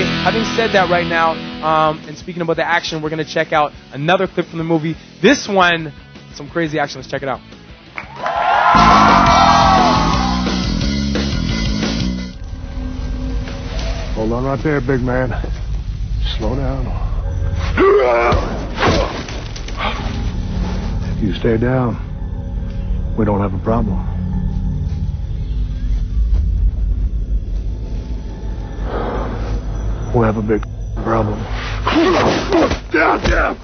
anyway, having said that right now, and speaking about the action, we're going to check out another clip from the movie. This one, some crazy action. Let's check it out. Hold on right there, big man. Slow down. If you stay down, we don't have a problem. We'll have a big problem. Down.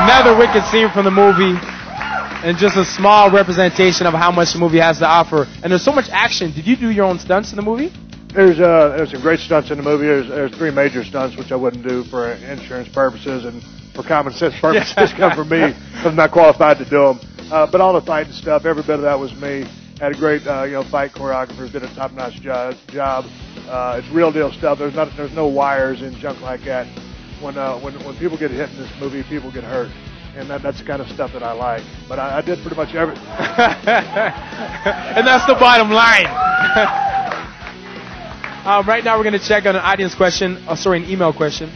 Another wicked scene from the movie, and just a small representation of how much the movie has to offer. And there's so much action. Did you do your own stunts in the movie? There's some great stunts in the movie. There's 3 major stunts which I wouldn't do for insurance purposes and for common sense purposes. Come from me, I'm not qualified to do them. But all the fighting stuff, every bit of that was me. Had a great fight choreographers, did a top-notch job. It's real deal stuff. There's no wires and junk like that. When people get hit in this movie, people get hurt. And that's the kind of stuff that I like. But I did pretty much everything. And that's the bottom line. Right now we're going to check on an audience question. An email question.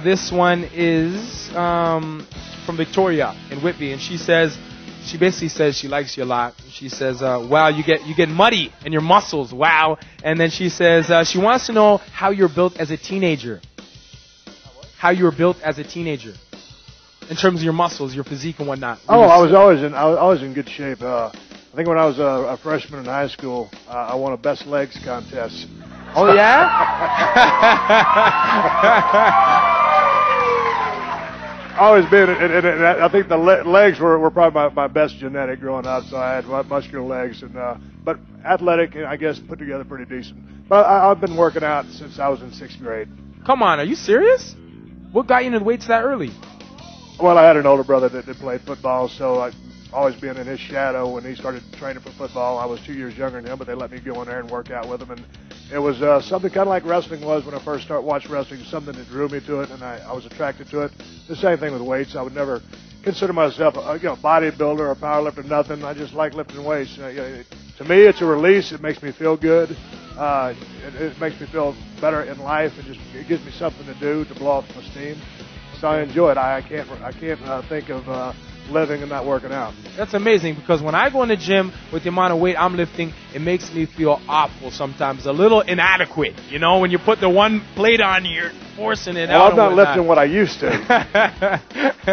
This one is from Victoria in Whitby. And she basically says she likes you a lot. She says, wow, you get muddy in your muscles. Wow. And then she says she wants to know how you're built as a teenager. How you were built as a teenager. In terms of your muscles, your physique and whatnot. I was always in good shape. I think when I was a freshman in high school, I won a best legs contest. Oh yeah? Always been, and I think the legs were probably my best genetic growing up. So I had muscular legs, but athletic, I guess, put together pretty decent. But I've been working out since I was in 6th grade. Come on, are you serious? What got you into the weights that early? Well, I had an older brother that played football, so I always been in his shadow when he started training for football. I was 2 years younger than him, but they let me go in there and work out with him. And it was something kind of like wrestling was when I first watched wrestling, something that drew me to it, and I was attracted to it. The same thing with weights. I would never consider myself a bodybuilder or a powerlifter, nothing. I just like lifting weights. To me, it's a release. It makes me feel good. It makes me feel better in life. It gives me something to do to blow off my steam. So I enjoy it. I can't think of living and not working out. That's amazing, because when I go in the gym with the amount of weight I'm lifting, it makes me feel awful sometimes, a little inadequate. You know, when you put the one plate on, you're forcing it out. I'm not lifting what I used to.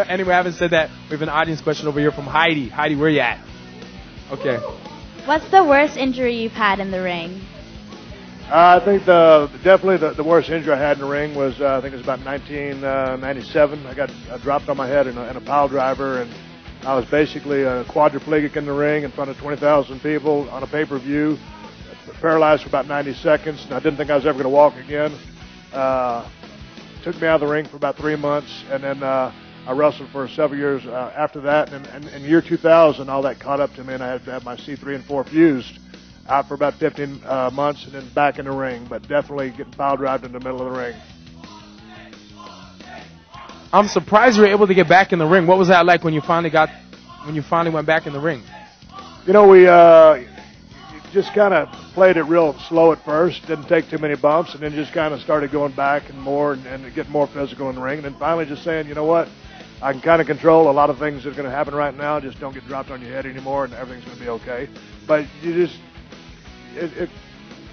Anyway, having said that, we have an audience question over here from Heidi. Heidi, where you at? Okay. What's the worst injury you've had in the ring? I think definitely the worst injury I had in the ring was I think it was about 1997. I got dropped on my head in a pile driver, and I was basically quadriplegic in the ring in front of 20,000 people on a pay-per-view, paralyzed for about 90 seconds, and I didn't think I was ever going to walk again. Took me out of the ring for about 3 months, and then I wrestled for several years after that. And in year 2000, all that caught up to me, and I had to have my C3 and 4 fused. Out for about 15 months, and then back in the ring, but definitely getting pile drived in the middle of the ring. I'm surprised you were able to get back in the ring. What was that like when you finally went back in the ring? You know, we just kind of played it real slow at first, didn't take too many bumps, and then just kind of started going back and more and get more physical in the ring, and then finally just saying, you know what, I can kind of control a lot of things that are going to happen right now. Just don't get dropped on your head anymore, and everything's going to be okay. But you just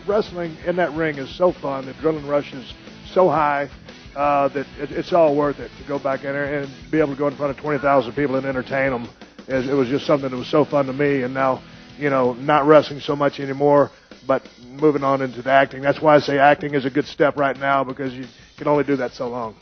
wrestling in that ring is so fun. The adrenaline rush is so high that it's all worth it to go back in there and be able to go in front of 20,000 people and entertain them. It was just something that was so fun to me. And now, you know, not wrestling so much anymore, but moving on into the acting. That's why I say acting is a good step right now, because you can only do that so long.